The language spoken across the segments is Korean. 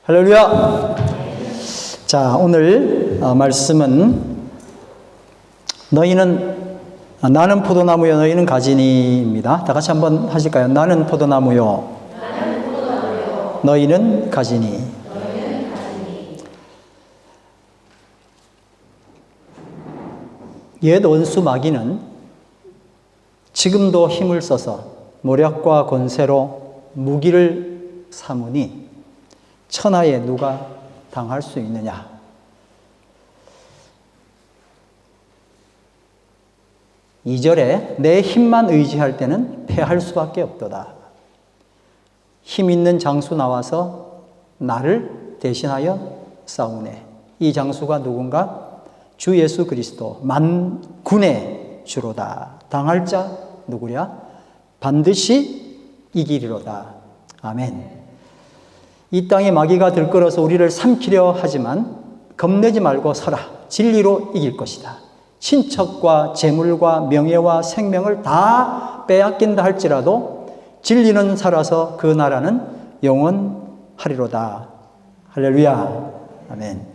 할렐루야! 자, 오늘 말씀은 나는 포도나무요 너희는 가지니입니다. 다 같이 한번 하실까요? 나는 포도나무요, 너희는 가지니. 옛 원수 마귀는 지금도 힘을 써서 모략과 권세로 무기를 삼으니 천하에 누가 당할 수 있느냐? 2절에 내 힘만 의지할 때는 패할 수밖에 없도다. 힘 있는 장수 나와서 나를 대신하여 싸우네. 이 장수가 누군가? 주 예수 그리스도 만군의 주로다. 당할 자 누구랴? 반드시 이기리로다. 아멘. 이 땅에 마귀가 들끓어서 우리를 삼키려 하지만 겁내지 말고 서라. 진리로 이길 것이다. 친척과 재물과 명예와 생명을 다 빼앗긴다 할지라도 진리는 살아서 그 나라는 영원하리로다. 할렐루야. 아멘.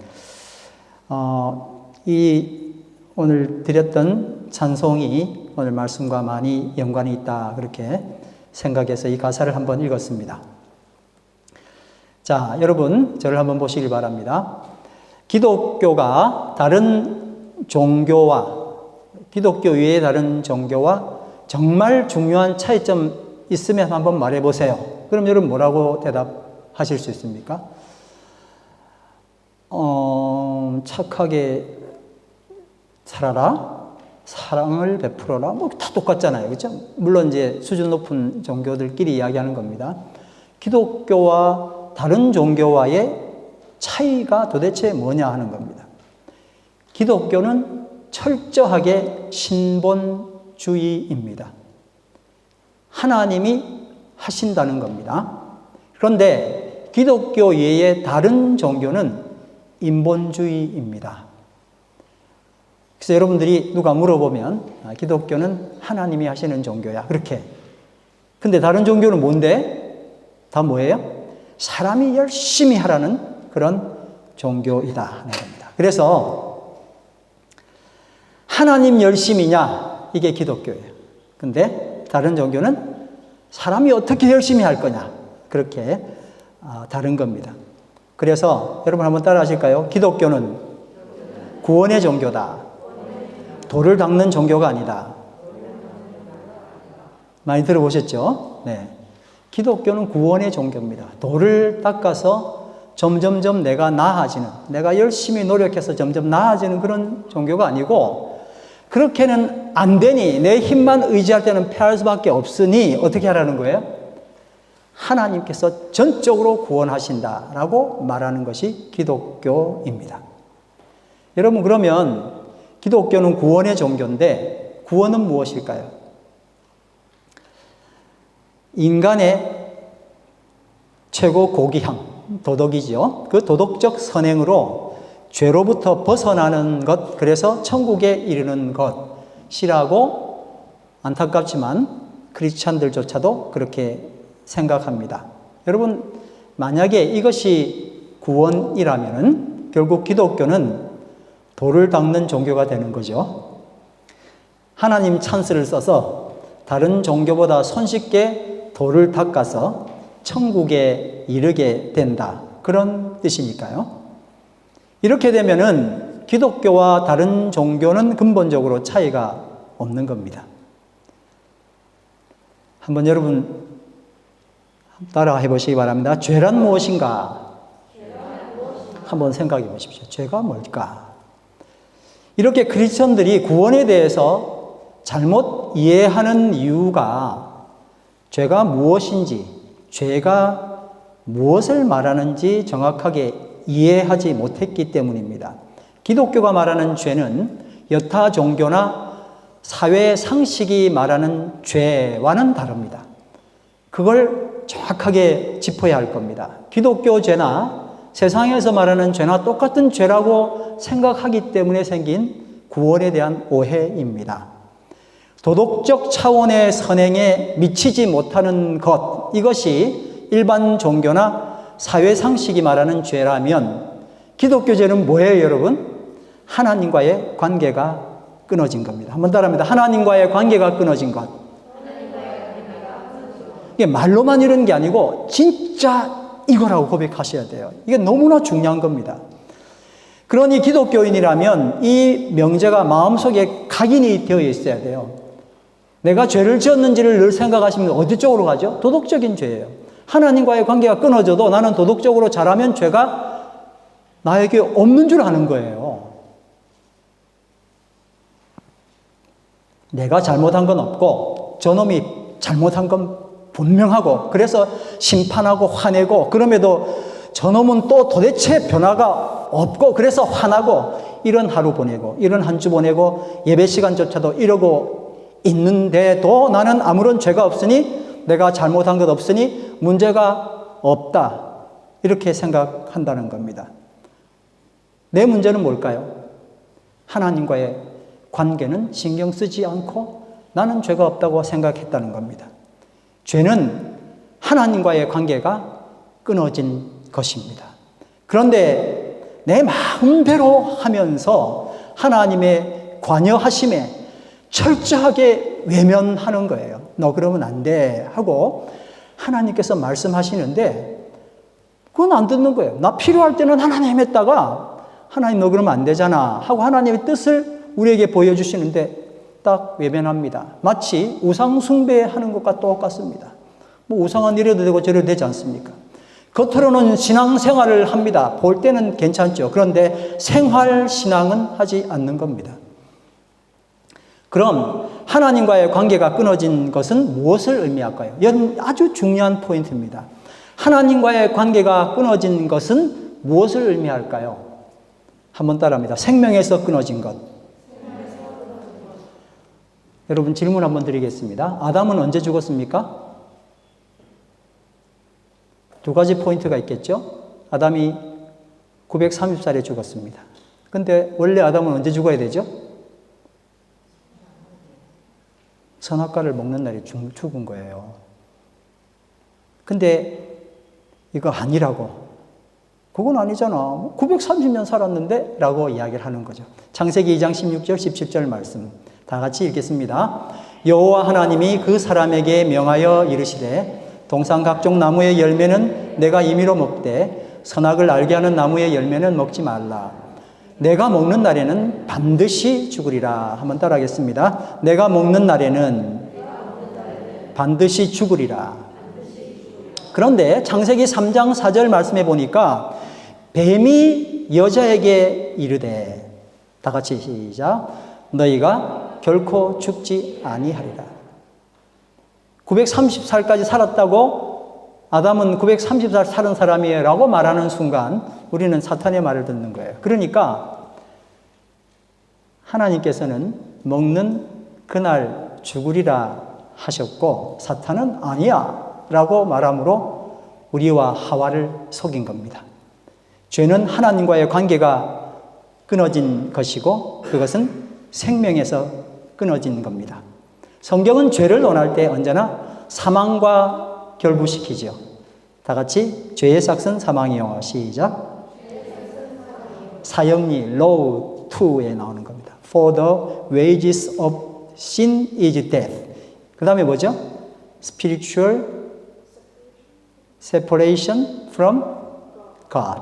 오늘 드렸던 찬송이 오늘 말씀과 많이 연관이 있다, 그렇게 생각해서 이 가사를 한번 읽었습니다. 자, 여러분 저를 한번 보시길 바랍니다. 기독교가 다른 종교와, 기독교 외의 다른 종교와 정말 중요한 차이점 있으면 한번 말해 보세요. 그럼 여러분 뭐라고 대답하실 수 있습니까? 착하게 살아라, 사랑을 베풀어라, 뭐 다 똑같잖아요, 그렇죠? 물론 이제 수준 높은 종교들끼리 이야기하는 겁니다. 기독교와 다른 종교와의 차이가 도대체 뭐냐 하는 겁니다. 기독교는 철저하게 신본주의입니다. 하나님이 하신다는 겁니다. 그런데 기독교 외의 다른 종교는 인본주의입니다. 그래서 여러분들이 누가 물어보면 기독교는 하나님이 하시는 종교야, 그렇게. 근데 다른 종교는 뭔데? 다 뭐예요? 사람이 열심히 하라는 그런 종교이다 하는 겁니다. 그래서 하나님 열심이냐, 이게 기독교예요. 근데 다른 종교는 사람이 어떻게 열심히 할 거냐, 그렇게 다른 겁니다. 그래서 여러분 한번 따라 하실까요? 기독교는 구원의 종교다. 돌을 닦는 종교가 아니다. 많이 들어보셨죠? 네. 기독교는 구원의 종교입니다. 돌을 닦아서 점점점 내가 나아지는, 내가 열심히 노력해서 점점 나아지는 그런 종교가 아니고, 그렇게는 안 되니, 내 힘만 의지할 때는 패할 수밖에 없으니 어떻게 하라는 거예요? 하나님께서 전적으로 구원하신다라고 말하는 것이 기독교입니다. 여러분, 그러면 기독교는 구원의 종교인데 구원은 무엇일까요? 인간의 최고 고귀함, 도덕이죠. 그 도덕적 선행으로 죄로부터 벗어나는 것, 그래서 천국에 이르는 것이라고 안타깝지만 크리스찬들조차도 그렇게 생각합니다. 여러분, 만약에 이것이 구원이라면 결국 기독교는 돌을 닦는 종교가 되는 거죠. 하나님 찬스를 써서 다른 종교보다 손쉽게 돌을 닦아서 천국에 이르게 된다, 그런 뜻이니까요. 이렇게 되면은 기독교와 다른 종교는 근본적으로 차이가 없는 겁니다. 한번 여러분 따라 해보시기 바랍니다. 죄란 무엇인가? 한번 생각해 보십시오. 죄가 뭘까? 이렇게 크리스천들이 구원에 대해서 잘못 이해하는 이유가 죄가 무엇인지, 죄가 무엇을 말하는지 정확하게 이해하지 못했기 때문입니다. 기독교가 말하는 죄는 여타 종교나 사회 상식이 말하는 죄와는 다릅니다. 그걸 정확하게 짚어야 할 겁니다. 기독교 죄나 세상에서 말하는 죄나 똑같은 죄라고 생각하기 때문에 생긴 구원에 대한 오해입니다. 도덕적 차원의 선행에 미치지 못하는 것, 이것이 일반 종교나 사회 상식이 말하는 죄라면 기독교 죄는 뭐예요, 여러분? 하나님과의 관계가 끊어진 겁니다. 한번 따라합니다. 하나님과의 관계가 끊어진 것. 이게 말로만 이런 게 아니고 진짜 이거라고 고백하셔야 돼요. 이게 너무나 중요한 겁니다. 그러니 기독교인이라면 이 명제가 마음속에 각인이 되어 있어야 돼요. 내가 죄를 지었는지를 늘 생각하시면 어디 쪽으로 가죠? 도덕적인 죄예요. 하나님과의 관계가 끊어져도 나는 도덕적으로 잘하면 죄가 나에게 없는 줄 아는 거예요. 내가 잘못한 건 없고 저놈이 잘못한 건 분명하고 그래서 심판하고 화내고 그럼에도 저놈은 또 도대체 변화가 없고 그래서 화나고 이런 하루 보내고 이런 한 주 보내고 예배 시간조차도 이러고 있는데도 나는 아무런 죄가 없으니 내가 잘못한 것 없으니 문제가 없다 이렇게 생각한다는 겁니다. 내 문제는 뭘까요? 하나님과의 관계는 신경 쓰지 않고 나는 죄가 없다고 생각했다는 겁니다. 죄는 하나님과의 관계가 끊어진 것입니다. 그런데 내 마음대로 하면서 하나님의 관여하심에 철저하게 외면하는 거예요. 너 그러면 안 돼 하고 하나님께서 말씀하시는데 그건 안 듣는 거예요. 나 필요할 때는 하나님 했다가 하나님 너 그러면 안 되잖아 하고 하나님의 뜻을 우리에게 보여주시는데 딱 외면합니다. 마치 우상 숭배하는 것과 똑같습니다. 뭐 우상은 이래도 되고 저래도 되지 않습니까? 겉으로는 신앙생활을 합니다. 볼 때는 괜찮죠. 그런데 생활신앙은 하지 않는 겁니다. 그럼 하나님과의 관계가 끊어진 것은 무엇을 의미할까요? 이건 아주 중요한 포인트입니다. 하나님과의 관계가 끊어진 것은 무엇을 의미할까요? 한번 따라합니다. 생명에서 끊어진 것. 여러분 질문 한번 드리겠습니다. 아담은 언제 죽었습니까? 두 가지 포인트가 있겠죠. 아담이 930살에 죽었습니다. 근데 원래 아담은 언제 죽어야 되죠? 선악과를 먹는 날에 죽은 거예요. 근데 이거 아니라고. 그건 아니잖아. 930년 살았는데? 라고 이야기를 하는 거죠. 창세기 2장 16절 17절 말씀 다 같이 읽겠습니다. 여호와 하나님이 그 사람에게 명하여 이르시되 동산 각종 나무의 열매는 내가 임의로 먹되 선악을 알게 하는 나무의 열매는 먹지 말라. 내가 먹는 날에는 반드시 죽으리라. 한번 따라하겠습니다. 내가 먹는 날에는 반드시 죽으리라. 그런데 창세기 3장 4절 말씀해 보니까 뱀이 여자에게 이르되 다 같이 시작. 너희가 결코 죽지 아니하리라. 930살까지 살았다고 아담은 930살 사는 사람이에요 라고 말하는 순간 우리는 사탄의 말을 듣는 거예요. 그러니까 하나님께서는 먹는 그날 죽으리라 하셨고 사탄은 아니야 라고 말함으로 우리와 하와를 속인 겁니다. 죄는 하나님과의 관계가 끊어진 것이고 그것은 생명에서 끊어진 겁니다. 성경은 죄를 논할 때 언제나 사망과 결부시키죠. 다 같이 죄의 삭은 사망이요. 시작. 사형리 law 2에 나오는 겁니다. For the wages of sin is death. 그 다음에 뭐죠? Spiritual separation from God.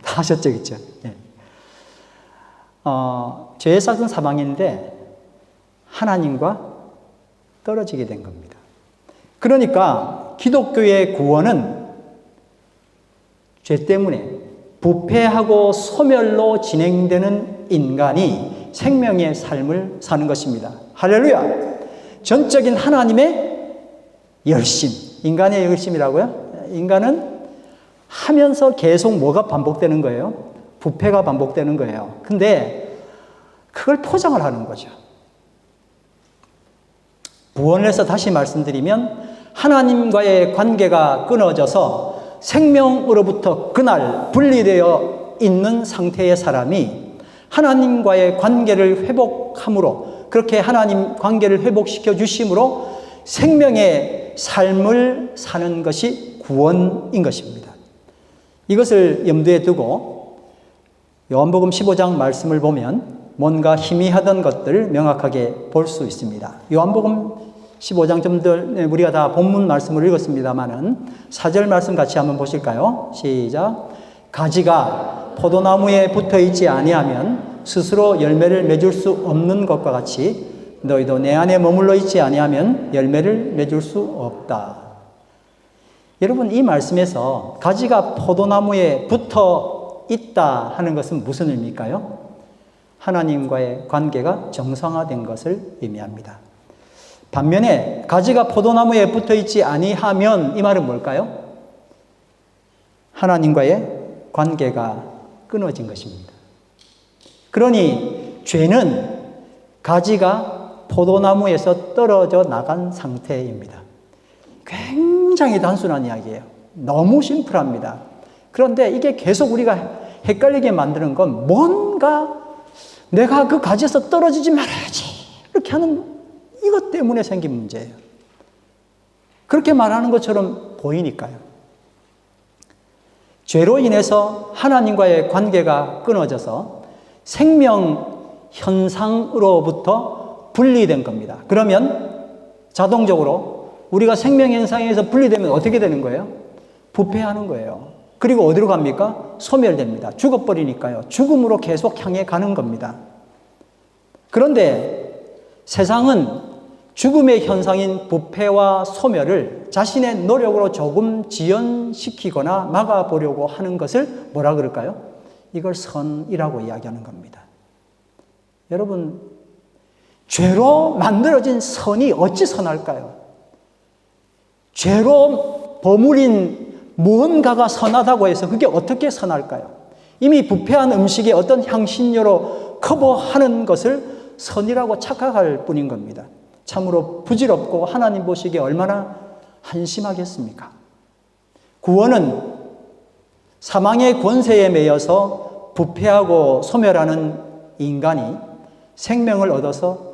다 하셨죠, 그렇죠? 네. 죄의 삭은 사망인데 하나님과 떨어지게 된 겁니다. 그러니까 기독교의 구원은 죄 때문에 부패하고 소멸로 진행되는 인간이 생명의 삶을 사는 것입니다. 할렐루야! 전적인 하나님의 열심, 인간의 열심이라고요? 인간은 하면서 계속 뭐가 반복되는 거예요? 부패가 반복되는 거예요. 근데 그걸 포장을 하는 거죠. 구원을 해서 다시 말씀드리면 하나님과의 관계가 끊어져서 생명으로부터 그날 분리되어 있는 상태의 사람이 하나님과의 관계를 회복함으로 그렇게 하나님 관계를 회복시켜 주심으로 생명의 삶을 사는 것이 구원인 것입니다. 이것을 염두에 두고 요한복음 15장 말씀을 보면 뭔가 희미하던 것들을 명확하게 볼 수 있습니다. 요한복음 15장 좀 더 우리가 다 본문 말씀을 읽었습니다마는 4절 말씀 같이 한번 보실까요? 시작. 가지가 포도나무에 붙어 있지 아니하면 스스로 열매를 맺을 수 없는 것과 같이 너희도 내 안에 머물러 있지 아니하면 열매를 맺을 수 없다. 여러분, 이 말씀에서 가지가 포도나무에 붙어 있다 하는 것은 무슨 의미일까요? 하나님과의 관계가 정상화된 것을 의미합니다. 반면에 가지가 포도나무에 붙어 있지 아니하면 이 말은 뭘까요? 하나님과의 관계가 끊어진 것입니다. 그러니 죄는 가지가 포도나무에서 떨어져 나간 상태입니다. 굉장히 단순한 이야기예요. 너무 심플합니다. 그런데 이게 계속 우리가 헷갈리게 만드는 건 뭔가 내가 그 가지에서 떨어지지 말아야지 이렇게 하는 이것 때문에 생긴 문제예요. 그렇게 말하는 것처럼 보이니까요. 죄로 인해서 하나님과의 관계가 끊어져서 생명 현상으로부터 분리된 겁니다. 그러면 자동적으로 우리가 생명 현상에서 분리되면 어떻게 되는 거예요? 부패하는 거예요. 그리고 어디로 갑니까? 소멸됩니다. 죽어버리니까요. 죽음으로 계속 향해 가는 겁니다. 그런데 세상은 죽음의 현상인 부패와 소멸을 자신의 노력으로 조금 지연시키거나 막아보려고 하는 것을 뭐라 그럴까요? 이걸 선이라고 이야기하는 겁니다. 여러분, 죄로 만들어진 선이 어찌 선할까요? 죄로 버무린 무언가가 선하다고 해서 그게 어떻게 선할까요? 이미 부패한 음식에 어떤 향신료로 커버하는 것을 선이라고 착각할 뿐인 겁니다. 참으로 부질없고 하나님 보시기에 얼마나 한심하겠습니까? 구원은 사망의 권세에 매여서 부패하고 소멸하는 인간이 생명을 얻어서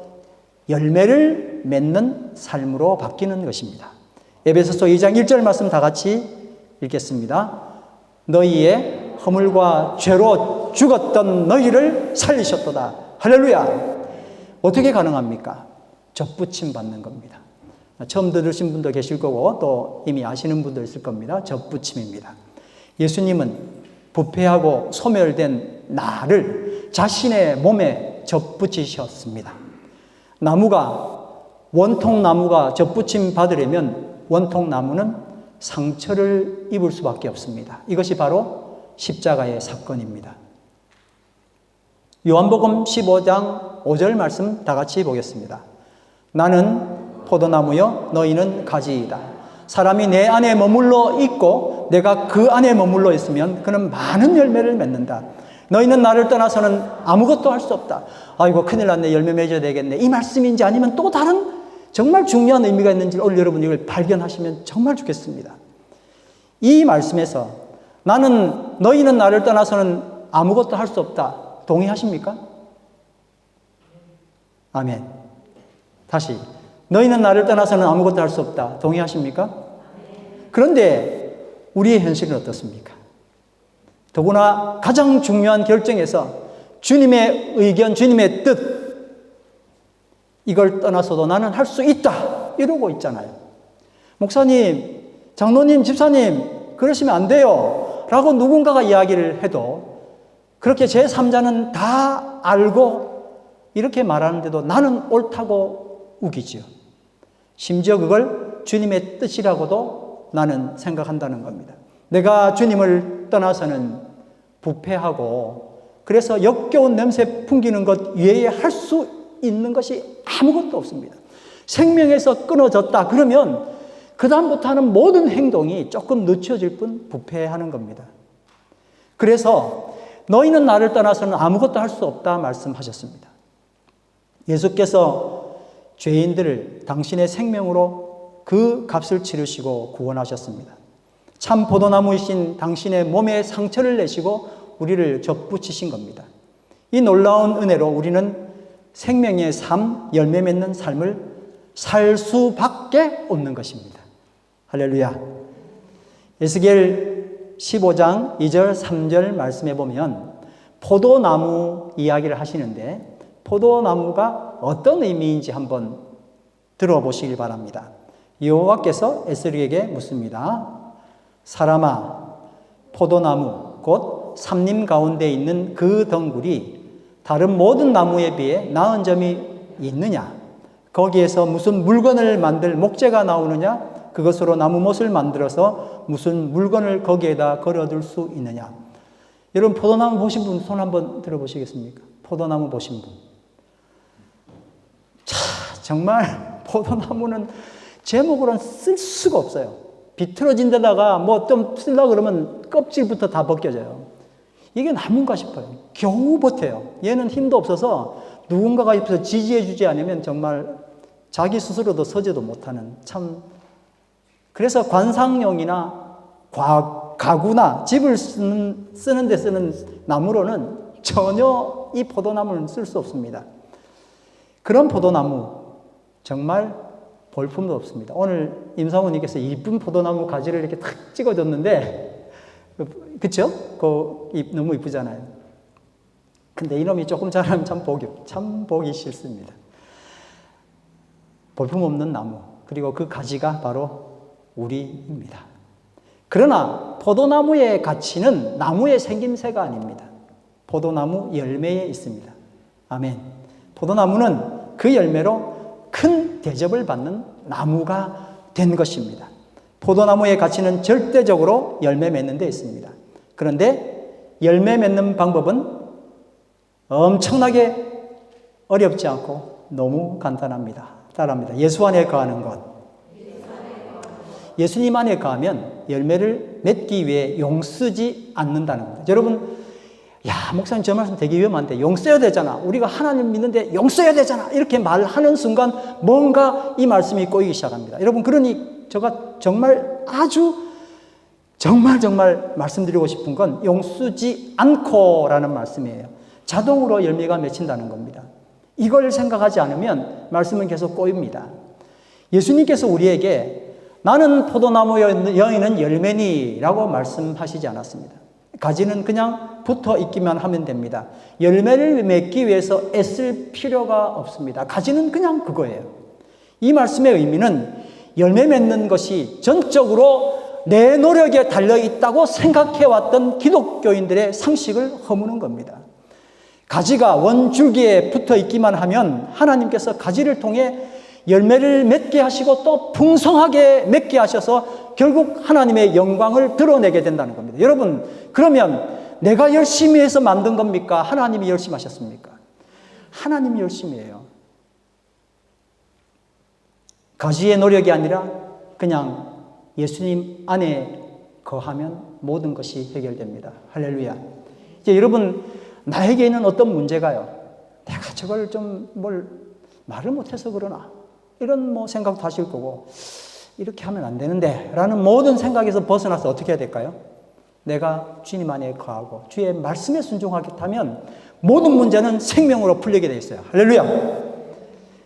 열매를 맺는 삶으로 바뀌는 것입니다. 에베소서 2장 1절 말씀 다 같이 읽겠습니다. 너희의 허물과 죄로 죽었던 너희를 살리셨도다. 할렐루야. 어떻게 가능합니까? 접붙임 받는 겁니다. 처음 들으신 분도 계실 거고 또 이미 아시는 분도 있을 겁니다. 접붙임입니다. 예수님은 부패하고 소멸된 나를 자신의 몸에 접붙이셨습니다. 원통나무가 접붙임 받으려면 원통나무는 상처를 입을 수밖에 없습니다. 이것이 바로 십자가의 사건입니다. 요한복음 15장 5절 말씀 다 같이 보겠습니다. 나는 포도나무요 너희는 가지이다. 사람이 내 안에 머물러 있고 내가 그 안에 머물러 있으면 그는 많은 열매를 맺는다. 너희는 나를 떠나서는 아무것도 할 수 없다. 아이고 큰일 났네. 열매 맺어야 되겠네. 이 말씀인지 아니면 또 다른 정말 중요한 의미가 있는지 오늘 여러분 이걸 발견하시면 정말 좋겠습니다. 이 말씀에서 너희는 나를 떠나서는 아무것도 할 수 없다. 동의하십니까? 아멘. 다시. 너희는 나를 떠나서는 아무것도 할 수 없다. 동의하십니까? 그런데 우리의 현실은 어떻습니까? 더구나 가장 중요한 결정에서 주님의 의견, 주님의 뜻, 이걸 떠나서도 나는 할 수 있다. 이러고 있잖아요. 목사님, 장로님, 집사님, 그러시면 안 돼요. 라고 누군가가 이야기를 해도 그렇게 제3자는 다 알고 이렇게 말하는데도 나는 옳다고 우기지요. 심지어 그걸 주님의 뜻이라고도 나는 생각한다는 겁니다. 내가 주님을 떠나서는 부패하고 그래서 역겨운 냄새 풍기는 것 외에 할 수 있는 것이 아무것도 없습니다. 생명에서 끊어졌다 그러면 그 다음부터 하는 모든 행동이 조금 늦춰질 뿐 부패하는 겁니다. 그래서 너희는 나를 떠나서는 아무것도 할 수 없다 말씀하셨습니다. 예수께서 죄인들을 당신의 생명으로 그 값을 치르시고 구원하셨습니다. 참 포도나무이신 당신의 몸에 상처를 내시고 우리를 접붙이신 겁니다. 이 놀라운 은혜로 우리는 생명의 삶, 열매 맺는 삶을 살 수밖에 없는 것입니다. 할렐루야. 에스겔 15장 2절 3절 말씀해 보면 포도나무 이야기를 하시는데 포도나무가 어떤 의미인지 한번 들어보시길 바랍니다. 여호와께서 에스겔에게 묻습니다. 사람아, 포도나무 곧 삼림 가운데 있는 그 덩굴이 다른 모든 나무에 비해 나은 점이 있느냐? 거기에서 무슨 물건을 만들 목재가 나오느냐? 그것으로 나무못을 만들어서 무슨 물건을 거기에다 걸어둘 수 있느냐? 여러분 포도나무 보신 분 손 한번 들어보시겠습니까? 포도나무 보신 분. 자, 정말 포도나무는 제목으로는 쓸 수가 없어요. 비틀어진 데다가 뭐 좀 쓰려고 그러면 껍질부터 다 벗겨져요. 이게 나무인가 싶어요. 겨우 버텨요. 얘는 힘도 없어서 누군가가 옆에서 지지해 주지 않으면 정말 자기 스스로도 서지도 못하는 참. 그래서 관상용이나 가구나 집을 쓰는 데 쓰는 나무로는 전혀 이 포도나무는 쓸 수 없습니다. 그런 포도나무 정말 볼품도 없습니다. 오늘 임사모님께서 이쁜 포도나무 가지를 이렇게 탁 찍어줬는데, 그쵸? 그 잎 너무 이쁘잖아요. 근데 이놈이 조금 자라면 참 보기 싫습니다. 볼품 없는 나무, 그리고 그 가지가 바로 우리입니다. 그러나 포도나무의 가치는 나무의 생김새가 아닙니다. 포도나무 열매에 있습니다. 아멘. 포도나무는 그 열매로 큰 대접을 받는 나무가 된 것입니다. 포도나무의 가치는 절대적으로 열매 맺는 데 있습니다. 그런데 열매 맺는 방법은 엄청나게 어렵지 않고 너무 간단합니다. 따라합니다. 예수 안에 거하는 것. 예수님 안에 거하면 열매를 맺기 위해 용쓰지 않는다는 겁니다. 여러분, 야, 목사님 저 말씀 되게 위험한데 용써야 되잖아. 우리가 하나님 믿는데 용써야 되잖아. 이렇게 말하는 순간 뭔가 이 말씀이 꼬이기 시작합니다. 여러분, 그러니 제가 정말 정말 말씀드리고 싶은 건 용쓰지 않고라는 말씀이에요. 자동으로 열매가 맺힌다는 겁니다. 이걸 생각하지 않으면 말씀은 계속 꼬입니다. 예수님께서 우리에게 나는 포도나무 여인은 열매니 라고 말씀하시지 않았습니다. 가지는 그냥 붙어 있기만 하면 됩니다. 열매를 맺기 위해서 애쓸 필요가 없습니다. 가지는 그냥 그거예요. 이 말씀의 의미는 열매 맺는 것이 전적으로 내 노력에 달려있다고 생각해왔던 기독교인들의 상식을 허무는 겁니다. 가지가 원줄기에 붙어 있기만 하면 하나님께서 가지를 통해 열매를 맺게 하시고 또 풍성하게 맺게 하셔서 결국 하나님의 영광을 드러내게 된다는 겁니다. 여러분, 그러면 내가 열심히 해서 만든 겁니까? 하나님이 열심히 하셨습니까? 하나님이 열심히 해요. 가지의 노력이 아니라 그냥 예수님 안에 거하면 모든 것이 해결됩니다. 할렐루야. 이제 여러분, 나에게는 어떤 문제가요? 내가 저걸 좀 말을 못해서 그러나? 이런 생각도 하실 거고, 이렇게 하면 안 되는데 라는 모든 생각에서 벗어나서 어떻게 해야 될까요? 내가 주님 안에 거하고 주의 말씀에 순종하겠다면 모든 문제는 생명으로 풀리게 되어 있어요. 할렐루야.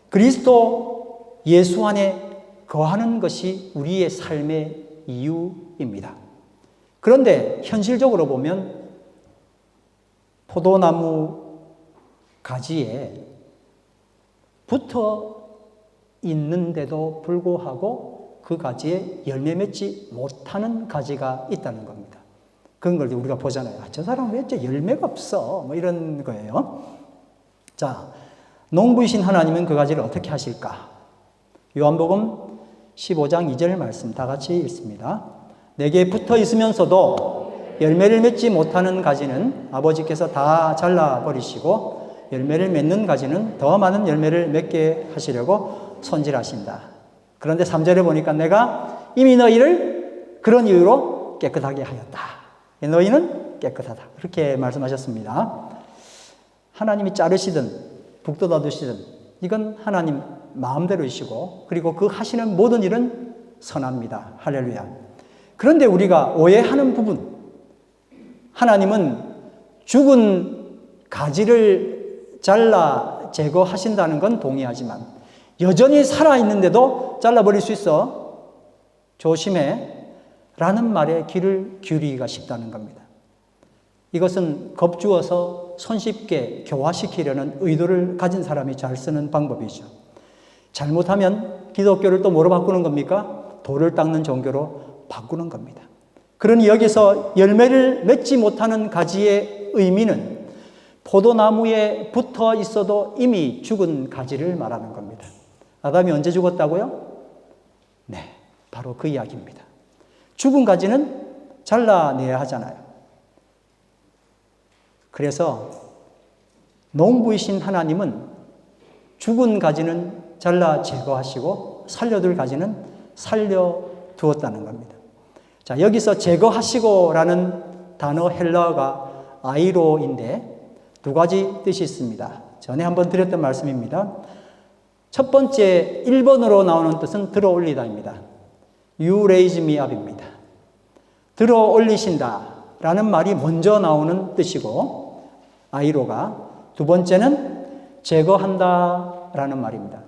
그리스도 예수 안에 거하는 것이 우리의 삶의 이유입니다. 그런데 현실적으로 보면 포도나무 가지에 붙어 있는데도 불구하고 그 가지에 열매 맺지 못하는 가지가 있다는 겁니다. 그런 걸 우리가 보잖아요. 저 사람 왜 열매가 없어? 이런 거예요. 자, 농부이신 하나님은 그 가지를 어떻게 하실까? 요한복음 15장 2절 말씀 다 같이 읽습니다. 내게 붙어 있으면서도 열매를 맺지 못하는 가지는 아버지께서 다 잘라버리시고 열매를 맺는 가지는 더 많은 열매를 맺게 하시려고 손질하신다. 그런데 3절에 보니까 내가 이미 너희를 그런 이유로 깨끗하게 하였다. 너희는 깨끗하다. 그렇게 말씀하셨습니다. 하나님이 자르시든 북돋아두시든 이건 하나님 마음대로이시고 그리고 그 하시는 모든 일은 선합니다. 할렐루야. 그런데 우리가 오해하는 부분, 하나님은 죽은 가지를 잘라 제거하신다는 건 동의하지만 여전히 살아있는데도 잘라버릴 수 있어. 조심해. 라는 말에 귀를 기울이기가 쉽다는 겁니다. 이것은 겁주어서 손쉽게 교화시키려는 의도를 가진 사람이 잘 쓰는 방법이죠. 잘못하면 기독교를 또 뭐로 바꾸는 겁니까? 돌을 닦는 종교로 바꾸는 겁니다. 그러니 여기서 열매를 맺지 못하는 가지의 의미는 포도나무에 붙어 있어도 이미 죽은 가지를 말하는 겁니다. 아담이 언제 죽었다고요? 네, 바로 그 이야기입니다. 죽은 가지는 잘라내야 하잖아요. 그래서 농부이신 하나님은 죽은 가지는 잘라 제거하시고 살려둘 가지는 살려두었다는 겁니다. 자, 여기서 제거하시고라는 단어 헬라어가 아이로인데 두 가지 뜻이 있습니다. 전에 한번 드렸던 말씀입니다. 첫 번째 1번으로 나오는 뜻은 들어 올리다입니다. You raise me up입니다. 들어 올리신다 라는 말이 먼저 나오는 뜻이고 아이로가 두 번째는 제거한다 라는 말입니다.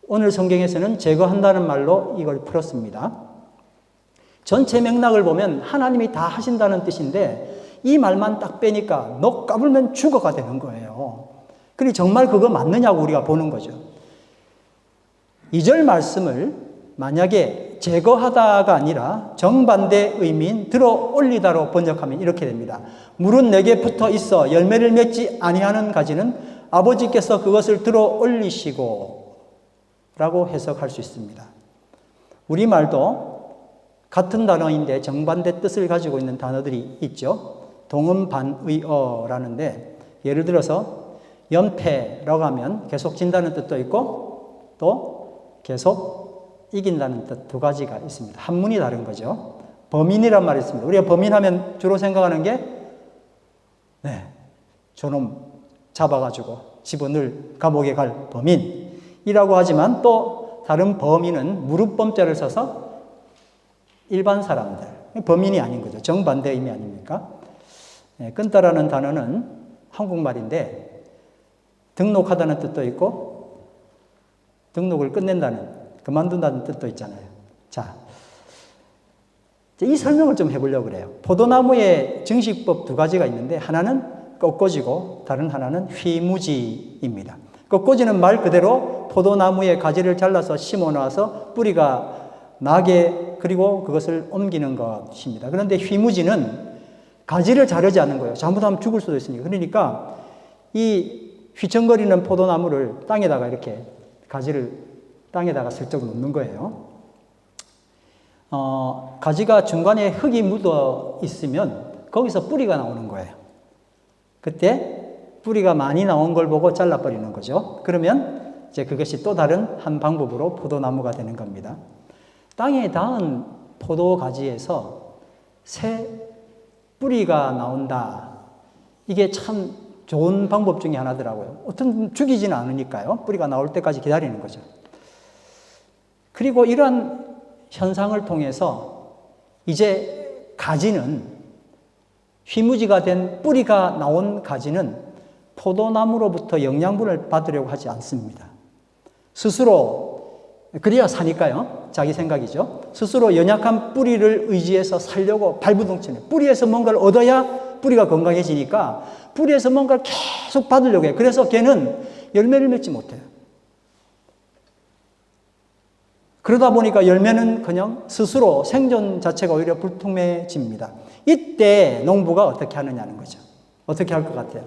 오늘 성경에서는 제거한다는 말로 이걸 풀었습니다. 전체 맥락을 보면 하나님이 다 하신다는 뜻인데 이 말만 딱 빼니까 너 까불면 죽어가 되는 거예요. 그리고 정말 그거 맞느냐고 우리가 보는 거죠. 2절 말씀을 만약에 제거하다가 아니라 정반대 의미인 들어 올리다로 번역하면 이렇게 됩니다. 물은 내게 붙어 있어 열매를 맺지 아니하는 가지는 아버지께서 그것을 들어 올리시고 라고 해석할 수 있습니다. 우리말도 같은 단어인데 정반대 뜻을 가지고 있는 단어들이 있죠. 동음반의어라는데 예를 들어서 연패라고 하면 계속 진다는 뜻도 있고 또 계속 이긴다는 뜻 두 가지가 있습니다. 한문이 다른 거죠. 범인이란 말이 있습니다. 우리가 범인하면 주로 생각하는 게 저놈 잡아가지고 집어넣을 감옥에 갈 범인이라고 하지만 또 다른 범인은 무릎범자를 써서 일반 사람들, 범인이 아닌 거죠. 정반대 의미 아닙니까? 끊다라는 단어는 한국말인데 등록하다는 뜻도 있고 등록을 끝낸다는, 그만둔다는 뜻도 있잖아요. 자, 이 설명을 좀 해보려고 그래요. 포도나무의 증식법 두 가지가 있는데 하나는 꺾어지고 다른 하나는 휘무지입니다. 꺾어지는 말 그대로 포도나무의 가지를 잘라서 심어놔서 뿌리가 나게 그리고 그것을 옮기는 것입니다. 그런데 휘무지는 가지를 자르지 않는 거예요. 잘못하면 죽을 수도 있으니까. 그러니까 이 휘청거리는 포도나무를 땅에다가 이렇게 가지를 땅에다가 슬쩍 놓는 거예요. 가지가 중간에 흙이 묻어 있으면 거기서 뿌리가 나오는 거예요. 그때 뿌리가 많이 나온 걸 보고 잘라버리는 거죠. 그러면 이제 그것이 또 다른 한 방법으로 포도나무가 되는 겁니다. 땅에 닿은 포도 가지에서 새 뿌리가 나온다. 이게 참 좋은 방법 중에 하나더라고요. 어떤 죽이지는 않으니까요. 뿌리가 나올 때까지 기다리는 거죠. 그리고 이러한 현상을 통해서 이제 가지는 휘무지가 된 뿌리가 나온 가지는 포도나무로부터 영양분을 받으려고 하지 않습니다. 스스로 그래야 사니까요. 자기 생각이죠. 스스로 연약한 뿌리를 의지해서 살려고 발부동치네. 뿌리에서 뭔가를 얻어야 뿌리가 건강해지니까 뿌리에서 뭔가를 계속 받으려고 해요. 그래서 걔는 열매를 맺지 못해요. 그러다 보니까 열매는 그냥 스스로 생존 자체가 오히려 불투명해집니다. 이때 농부가 어떻게 하느냐는 거죠. 어떻게 할 것 같아요?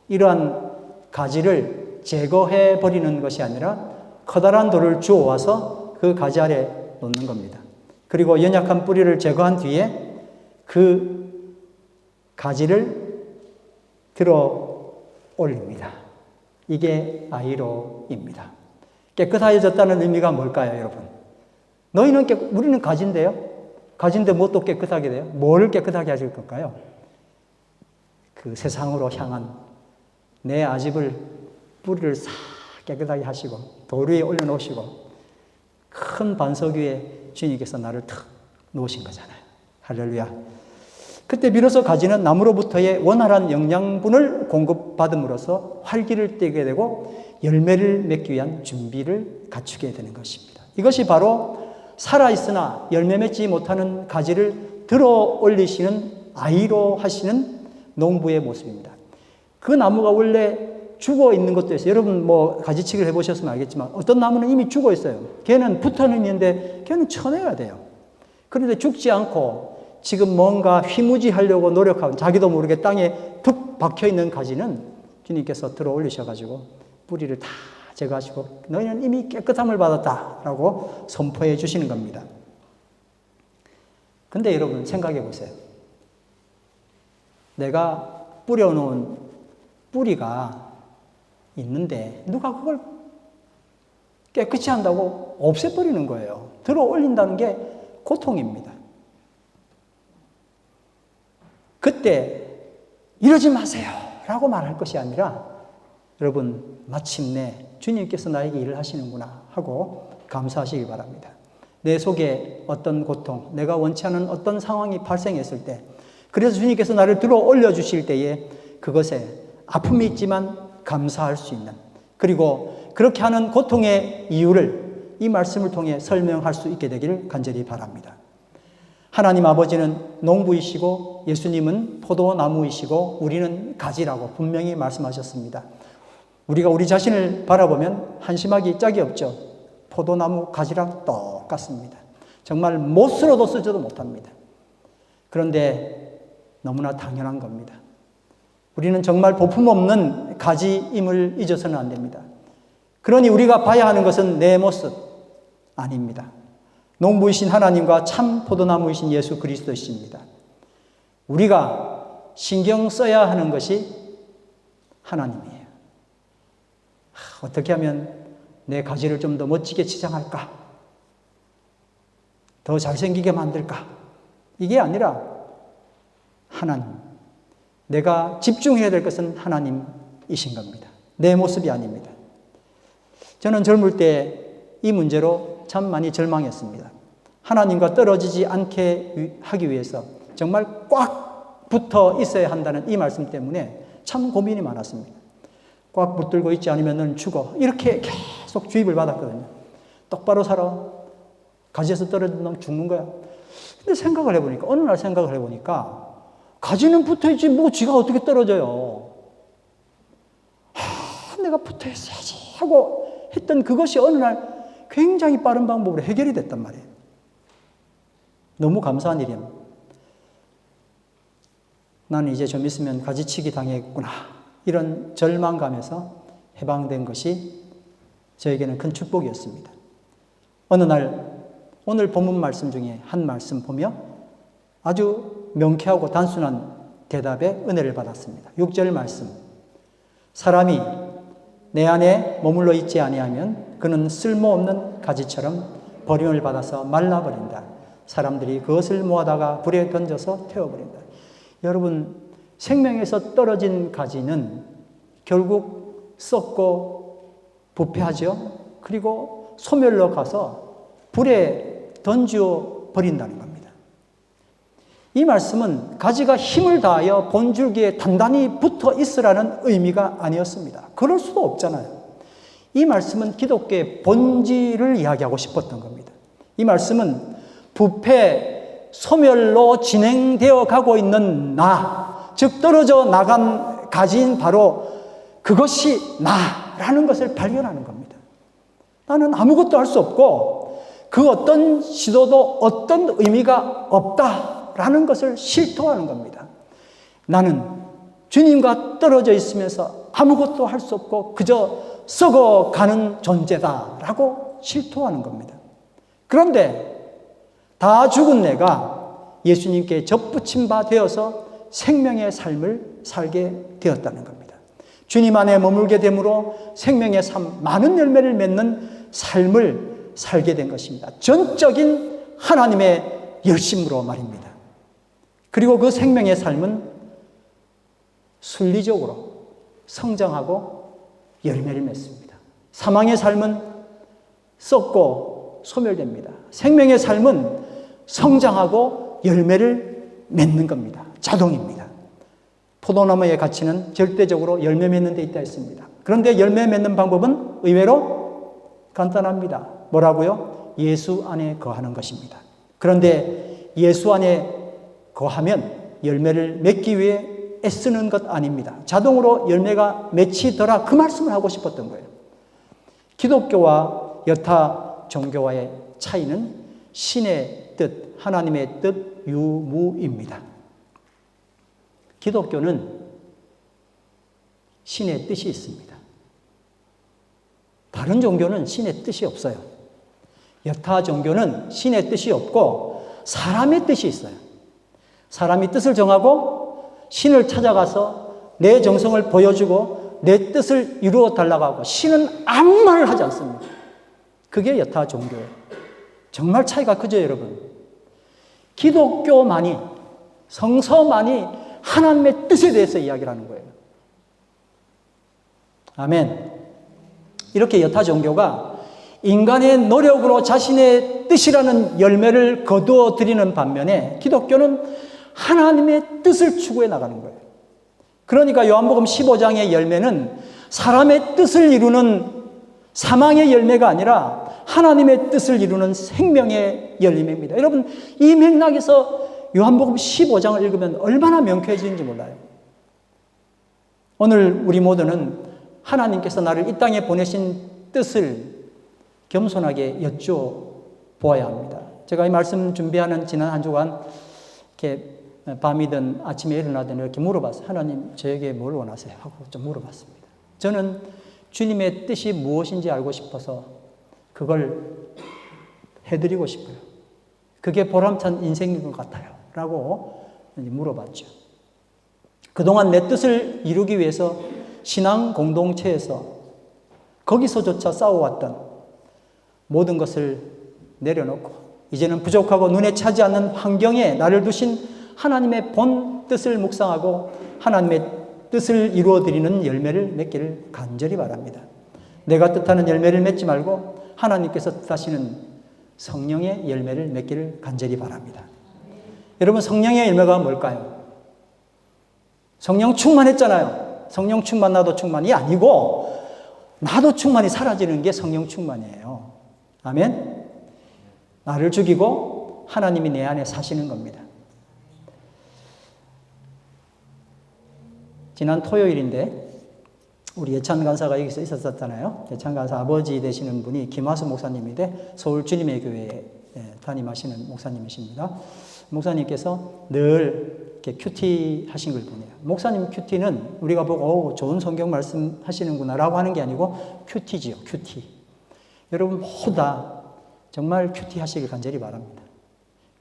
이러한 가지를 제거해 버리는 것이 아니라 커다란 돌을 주워와서 그 가지 아래 놓는 겁니다. 그리고 연약한 뿌리를 제거한 뒤에 그 가지를 들어 올립니다. 이게 아이로입니다. 깨끗해졌다는 의미가 뭘까요, 여러분? 우리는 가지인데요? 가지인데 뭐 또 깨끗하게 돼요? 뭘 깨끗하게 하실 걸까요? 그 세상으로 향한 내 아집을 뿌리를 싹 깨끗하게 하시고 돌 위에 올려놓으시고 큰 반석 위에 주님께서 나를 탁 놓으신 거잖아요. 할렐루야. 그때 비로소 가지는 나무로부터의 원활한 영양분을 공급받음으로써 활기를 띠게 되고 열매를 맺기 위한 준비를 갖추게 되는 것입니다. 이것이 바로 살아있으나 열매 맺지 못하는 가지를 들어 올리시는 아이로 하시는 농부의 모습입니다. 그 나무가 원래 죽어 있는 것도 있어요. 여러분 가지치기를 해보셨으면 알겠지만 어떤 나무는 이미 죽어 있어요. 걔는 붙어는 있는데 걔는 쳐내야 돼요. 그런데 죽지 않고 지금 뭔가 휘무지하려고 노력하고 자기도 모르게 땅에 툭 박혀있는 가지는 주님께서 들어 올리셔가지고 뿌리를 다 제거하시고 너희는 이미 깨끗함을 받았다라고 선포해 주시는 겁니다. 근데 여러분 생각해 보세요. 내가 뿌려놓은 뿌리가 있는데 누가 그걸 깨끗이 한다고 없애버리는 거예요. 들어 올린다는 게 고통입니다. 그때 이러지 마세요 라고 말할 것이 아니라 여러분 마침내 주님께서 나에게 일을 하시는구나 하고 감사하시기 바랍니다. 내 속에 어떤 고통, 내가 원치 않은 어떤 상황이 발생했을 때 그래서 주님께서 나를 들어 올려주실 때에 그것에 아픔이 있지만 감사할 수 있는, 그리고 그렇게 하는 고통의 이유를 이 말씀을 통해 설명할 수 있게 되기를 간절히 바랍니다. 하나님 아버지는 농부이시고 예수님은 포도나무이시고 우리는 가지라고 분명히 말씀하셨습니다. 우리가 우리 자신을 바라보면 한심하기 짝이 없죠. 포도나무 가지랑 똑같습니다. 정말 못으로도 쓰지도 못합니다. 그런데 너무나 당연한 겁니다. 우리는 정말 볼품없는 가지임을 잊어서는 안 됩니다. 그러니 우리가 봐야 하는 것은 내 모습 아닙니다. 농부이신 하나님과 참 포도나무이신 예수 그리스도이십니다. 우리가 신경 써야 하는 것이 하나님이에요. 어떻게 하면 내 가지를 좀 더 멋지게 치장할까? 더 잘생기게 만들까? 이게 아니라 하나님. 내가 집중해야 될 것은 하나님이신 겁니다. 내 모습이 아닙니다. 저는 젊을 때 이 문제로 참 많이 절망했습니다. 하나님과 떨어지지 않게 하기 위해서 정말 꽉 붙어 있어야 한다는 이 말씀 때문에 참 고민이 많았습니다. 꽉 붙들고 있지 않으면 너는 죽어. 이렇게 계속 주입을 받았거든요. 똑바로 살아. 가지에서 떨어지면 죽는 거야. 근데 생각을 해보니까, 어느 날 생각을 해보니까 가지는 붙어있지 뭐 지가 어떻게 떨어져요. 내가 붙어있어야지 하고 했던 그것이 어느 날 굉장히 빠른 방법으로 해결이 됐단 말이에요. 너무 감사한 일이에요. 나는 이제 좀 있으면 가지치기 당했구나. 이런 절망감에서 해방된 것이 저에게는 큰 축복이었습니다. 어느 날 오늘 본문 말씀 중에 한 말씀 보며 아주 명쾌하고 단순한 대답에 은혜를 받았습니다. 6절 말씀. 사람이 내 안에 머물러 있지 아니하면 그는 쓸모없는 가지처럼 버림을 받아서 말라버린다. 사람들이 그것을 모아다가 불에 던져서 태워버린다. 여러분, 생명에서 떨어진 가지는 결국 썩고 부패하죠. 그리고 소멸로 가서 불에 던져 버린다는 겁니다. 이 말씀은 가지가 힘을 다하여 본줄기에 단단히 붙어 있으라는 의미가 아니었습니다. 그럴 수도 없잖아요. 이 말씀은 기독교의 본질을 이야기하고 싶었던 겁니다. 이 말씀은 부패, 소멸로 진행되어 가고 있는 나, 즉 떨어져 나간 가지인 바로 그것이 나라는 것을 발견하는 겁니다. 나는 아무것도 할 수 없고 그 어떤 시도도 어떤 의미가 없다라는 것을 실토하는 겁니다. 나는 주님과 떨어져 있으면서 아무것도 할 수 없고 그저 썩어가는 존재다라고 실토하는 겁니다. 그런데 다 죽은 내가 예수님께 접붙임 바 되어서 생명의 삶을 살게 되었다는 겁니다. 주님 안에 머물게 됨으로 생명의 삶, 많은 열매를 맺는 삶을 살게 된 것입니다. 전적인 하나님의 열심으로 말입니다. 그리고 그 생명의 삶은 순리적으로 성장하고 열매를 맺습니다. 사망의 삶은 썩고 소멸됩니다. 생명의 삶은 성장하고 열매를 맺는 겁니다. 자동입니다. 포도나무의 가치는 절대적으로 열매 맺는 데 있다 했습니다. 그런데 열매 맺는 방법은 의외로 간단합니다. 뭐라고요? 예수 안에 거하는 것입니다. 그런데 예수 안에 거하면 열매를 맺기 위해 애쓰는 것 아닙니다. 자동으로 열매가 맺히더라, 그 말씀을 하고 싶었던 거예요. 기독교와 여타 종교와의 차이는 신의 뜻, 하나님의 뜻 유무입니다. 기독교는 신의 뜻이 있습니다. 다른 종교는 신의 뜻이 없어요. 여타 종교는 신의 뜻이 없고 사람의 뜻이 있어요. 사람이 뜻을 정하고 신을 찾아가서 내 정성을 보여주고 내 뜻을 이루어 달라고 하고, 신은 아무 말을 하지 않습니다. 그게 여타 종교예요. 정말 차이가 크죠, 여러분? 기독교만이, 성서만이 하나님의 뜻에 대해서 이야기를 하는 거예요. 아멘. 이렇게 여타 종교가 인간의 노력으로 자신의 뜻이라는 열매를 거두어 드리는 반면에 기독교는 하나님의 뜻을 추구해 나가는 거예요. 그러니까 요한복음 15장의 열매는 사람의 뜻을 이루는 사망의 열매가 아니라 하나님의 뜻을 이루는 생명의 열매입니다. 여러분, 이 맥락에서 요한복음 15장을 읽으면 얼마나 명쾌해지는지 몰라요. 오늘 우리 모두는 하나님께서 나를 이 땅에 보내신 뜻을 겸손하게 여쭤보아야 합니다. 제가 이 말씀 준비하는 지난 한 주간 이렇게 밤이든 아침에 일어나든 이렇게 물어봤어요. 하나님, 저에게 뭘 원하세요? 하고 좀 물어봤습니다. 저는 주님의 뜻이 무엇인지 알고 싶어서 그걸 해드리고 싶어요. 그게 보람찬 인생인 것 같아요. 라고 물어봤죠. 그동안 내 뜻을 이루기 위해서 신앙 공동체에서 거기서조차 싸워왔던 모든 것을 내려놓고 이제는 부족하고 눈에 차지 않는 환경에 나를 두신 하나님의 본 뜻을 묵상하고 하나님의 뜻을 이루어드리는 열매를 맺기를 간절히 바랍니다. 내가 뜻하는 열매를 맺지 말고 하나님께서 뜻하시는 성령의 열매를 맺기를 간절히 바랍니다. 여러분, 성령의 열매가 뭘까요? 성령 충만했잖아요. 성령 충만, 나도 충만이 아니고 나도 충만이 사라지는 게 성령 충만이에요. 아멘? 나를 죽이고 하나님이 내 안에 사시는 겁니다. 지난 토요일인데 우리 예찬 간사가 여기서 있었잖아요. 예찬 간사 아버지 되시는 분이 김하수 목사님인데 서울 주님의 교회에 담임하시는 목사님이십니다. 목사님께서 늘 이렇게 큐티 하신 걸 보내요. 목사님 큐티는 우리가 보고 좋은 성경 말씀 하시는구나 라고 하는 게 아니고 큐티지요, 큐티. 여러분 모두 다 정말 큐티 하시길 간절히 바랍니다.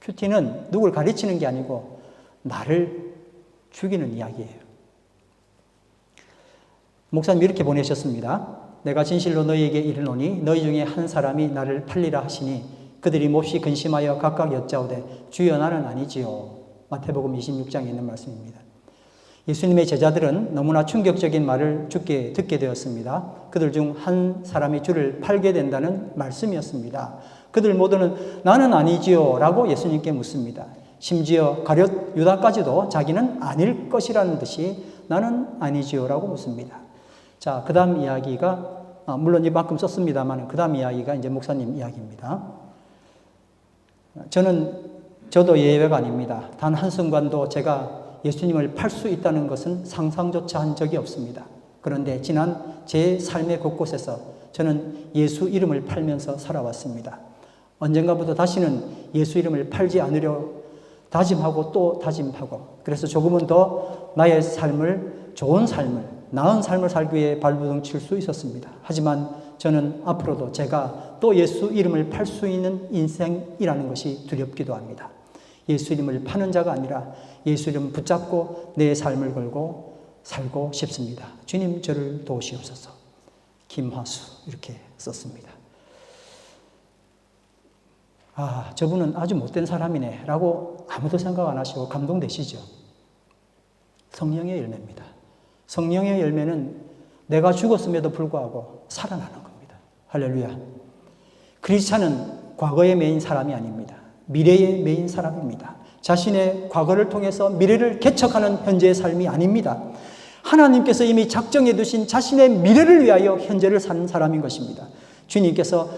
큐티는 누굴 가르치는 게 아니고 나를 죽이는 이야기예요. 목사님 이렇게 보내셨습니다. 내가 진실로 너희에게 이르노니 너희 중에 한 사람이 나를 팔리라 하시니 그들이 몹시 근심하여 각각 여짜오되 주여 나는 아니지요. 마태복음 26장에 있는 말씀입니다. 예수님의 제자들은 너무나 충격적인 말을 듣게 되었습니다. 그들 중 한 사람이 주를 팔게 된다는 말씀이었습니다. 그들 모두는 나는 아니지요 라고 예수님께 묻습니다. 심지어 가룟 유다까지도 자기는 아닐 것이라는 듯이 나는 아니지요 라고 묻습니다. 자, 그 다음 이야기가 물론 이만큼 썼습니다만 그 다음 이야기가 이제 목사님 이야기입니다. 저도 예외가 아닙니다. 단 한순간도 제가 예수님을 팔 수 있다는 것은 상상조차 한 적이 없습니다. 그런데 지난 제 삶의 곳곳에서 저는 예수 이름을 팔면서 살아왔습니다. 언젠가부터 다시는 예수 이름을 팔지 않으려 다짐하고 또 다짐하고, 그래서 조금은 더 나의 삶을, 좋은 삶을, 나은 삶을 살기 위해 발버둥 칠 수 있었습니다. 하지만 저는 앞으로도 제가 또 예수 이름을 팔 수 있는 인생이라는 것이 두렵기도 합니다. 예수 이름을 파는 자가 아니라 예수 이름 붙잡고 내 삶을 걸고 살고 싶습니다. 주님 저를 도우시옵소서. 김화수 이렇게 썼습니다. 아, 저분은 아주 못된 사람이네 라고 아무도 생각 안 하시고 감동되시죠? 성령의 열매입니다. 성령의 열매는 내가 죽었음에도 불구하고 살아나는 겁니다. 할렐루야. 크리스찬은 과거의 메인 사람이 아닙니다. 미래의 메인 사람입니다. 자신의 과거를 통해서 미래를 개척하는 현재의 삶이 아닙니다. 하나님께서 이미 작정해 두신 자신의 미래를 위하여 현재를 사는 사람인 것입니다. 주님께서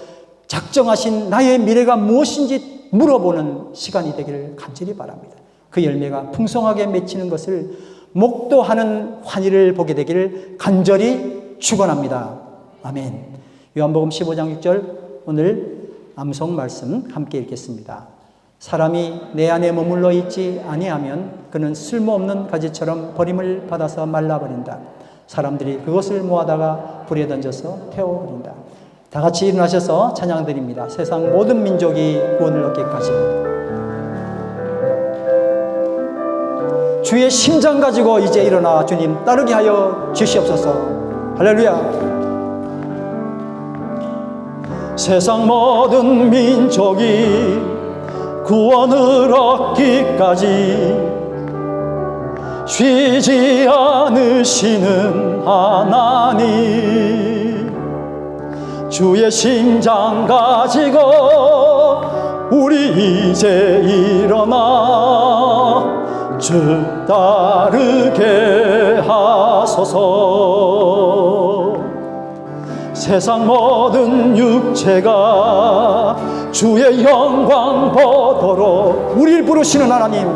작정하신 나의 미래가 무엇인지 물어보는 시간이 되기를 간절히 바랍니다. 그 열매가 풍성하게 맺히는 것을 목도하는 환희를 보게 되기를 간절히 축원합니다. 아멘. 요한복음 15장 6절 오늘 암송 말씀 함께 읽겠습니다. 사람이 내 안에 머물러 있지 아니하면 그는 쓸모없는 가지처럼 버림을 받아서 말라버린다. 사람들이 그것을 모아다가 불에 던져서 태워버린다. 다 같이 일어나셔서 찬양드립니다. 세상 모든 민족이 구원을 얻기까지. 주의 심장 가지고 이제 일어나 주님 따르게 하여 주시옵소서. 할렐루야. 세상 모든 민족이 구원을 얻기까지 쉬지 않으시는 하나님, 주의 심장 가지고 우리 이제 일어나 주 따르게 하소서. 세상 모든 육체가 주의 영광 보도록 우리를 부르시는 하나님,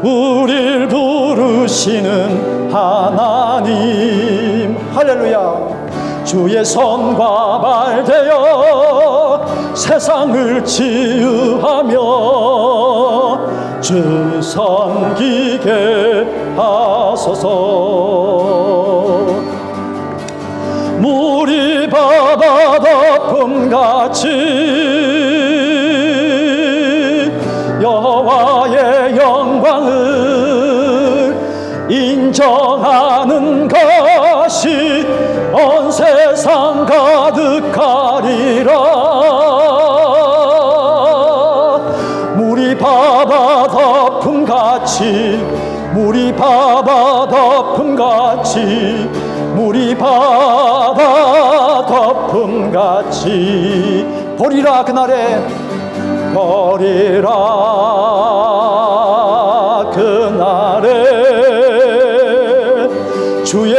우리를 부르시는 하나님, 할렐루야. 주의 손과 발 되어 세상을 치유하며 주 섬기게 하소서. 물이 바다 덮음같이 여호와의 영광을 인정하는 것이 온 세상 가득하리라. 물이 바다 덮음같이, 물이 바다 덮음같이, 물이 바다 덮음같이 보리라. 그날에 보리라. 그날에 주의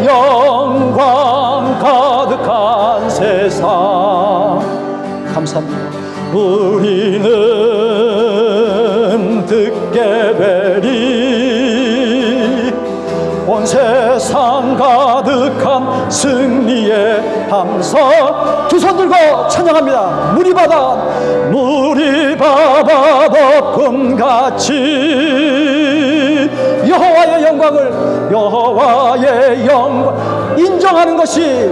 영광 가득한 세상. 감사합니다. 우리는 듣게 되리 온 세상 가득한 승리의 함성. 두 손 들고 찬양합니다. 물이 바다, 물이 바다 덮음같이 여호와의 영광을, 여호와의 영광 인정하는 것이,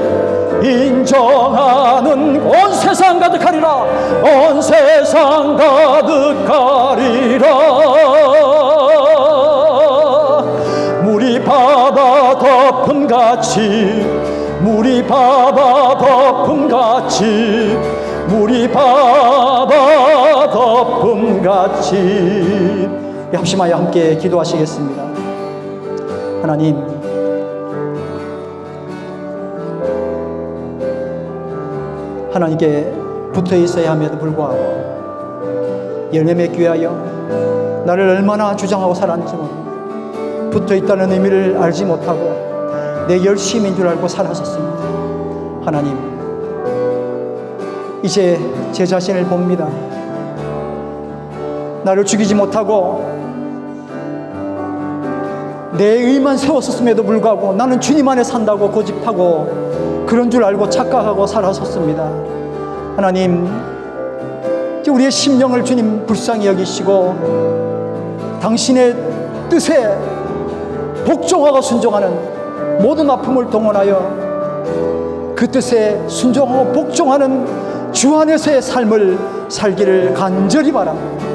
인정하는 온 세상 가득하리라. 온 세상 가득하리라. 물이 바다 덮음같이, 물이 바다 덮음같이, 물이 바다 덮음같이. 합심하여 함께 기도하시겠습니다. 하나님, 하나님께 붙어 있어야 함에도 불구하고 열매 맺기 위하여 나를 얼마나 주장하고 살았는지 모릅니다. 붙어 있다는 의미를 알지 못하고 내 열심인 줄 알고 살았었습니다. 하나님, 이제 제 자신을 봅니다. 나를 죽이지 못하고 내 의만 세웠었음에도 불구하고 나는 주님 안에 산다고 고집하고 그런 줄 알고 착각하고 살았었습니다. 하나님, 우리의 심령을 주님 불쌍히 여기시고 당신의 뜻에 복종하고 순종하는 모든 아픔을 동원하여 그 뜻에 순종하고 복종하는 주 안에서의 삶을 살기를 간절히 바랍니다.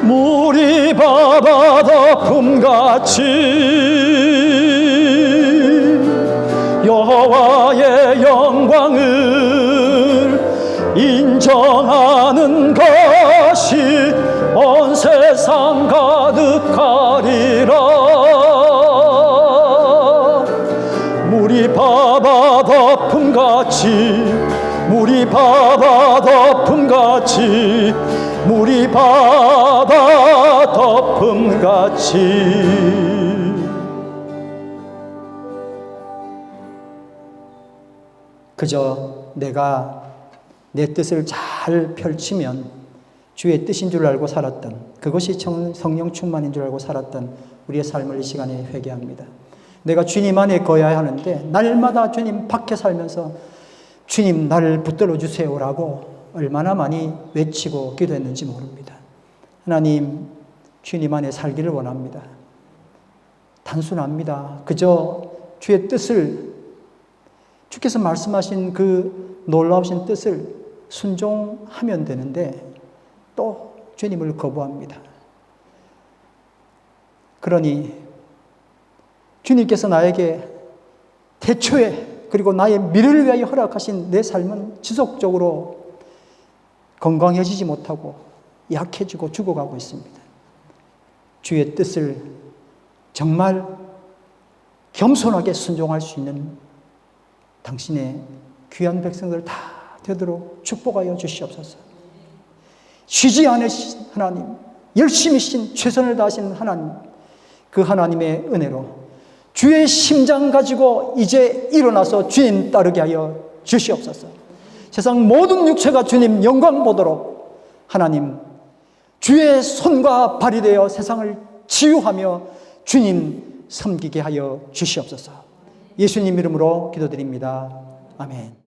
물이 바다 덮음같이 여호와의 영광을 인정하는 것이 온 세상 가득하리라. 물이 바다 덮음같이, 물이 바다 덮음같이, 물이 바다 덮음같이. 그저 내가 내 뜻을 잘 펼치면 주의 뜻인 줄 알고 살았던, 그것이 성령 충만인 줄 알고 살았던 우리의 삶을 이 시간에 회개합니다. 내가 주님 안에 거해야 하는데 날마다 주님 밖에 살면서 주님 나를 붙들어 주세요라고 얼마나 많이 외치고 기도했는지 모릅니다. 하나님, 주님 안에 살기를 원합니다. 단순합니다. 그저 주의 뜻을, 주께서 말씀하신 그 놀라우신 뜻을 순종하면 되는데 또 주님을 거부합니다. 그러니 주님께서 나에게 태초에 그리고 나의 미래를 위하여 허락하신 내 삶은 지속적으로 건강해지지 못하고 약해지고 죽어가고 있습니다. 주의 뜻을 정말 겸손하게 순종할 수 있는 당신의 귀한 백성들 다 되도록 축복하여 주시옵소서. 쉬지 않으신 하나님, 열심히 신 최선을 다하신 하나님, 그 하나님의 은혜로 주의 심장 가지고 이제 일어나서 주님 따르게 하여 주시옵소서. 세상 모든 육체가 주님 영광 보도록 하나님 주의 손과 발이 되어 세상을 치유하며 주님 섬기게 하여 주시옵소서. 예수님 이름으로 기도드립니다. 아멘.